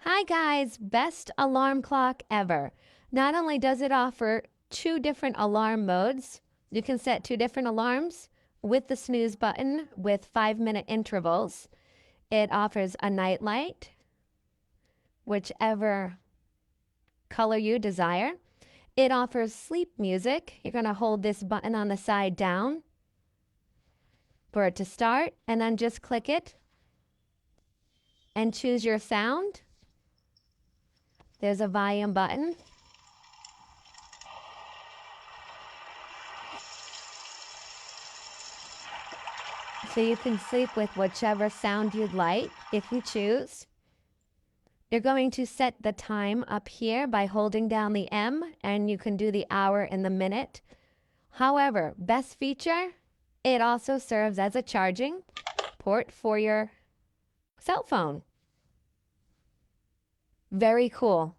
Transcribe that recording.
Hi guys, best alarm clock ever. Not only does it offer two different alarm modes, you can set two different alarms with the snooze button with 5-minute intervals. It offers a night light, whichever color you desire. It offers sleep music. You're going to hold this button on the side down for it to start, and then just click it and choose your sound. There's a volume button. So you can sleep with whichever sound you'd like if you choose. You're going to set the time up here by holding down the M, and you can do the hour and the minute. However, best feature, it also serves as a charging port for your cell phone. Very cool.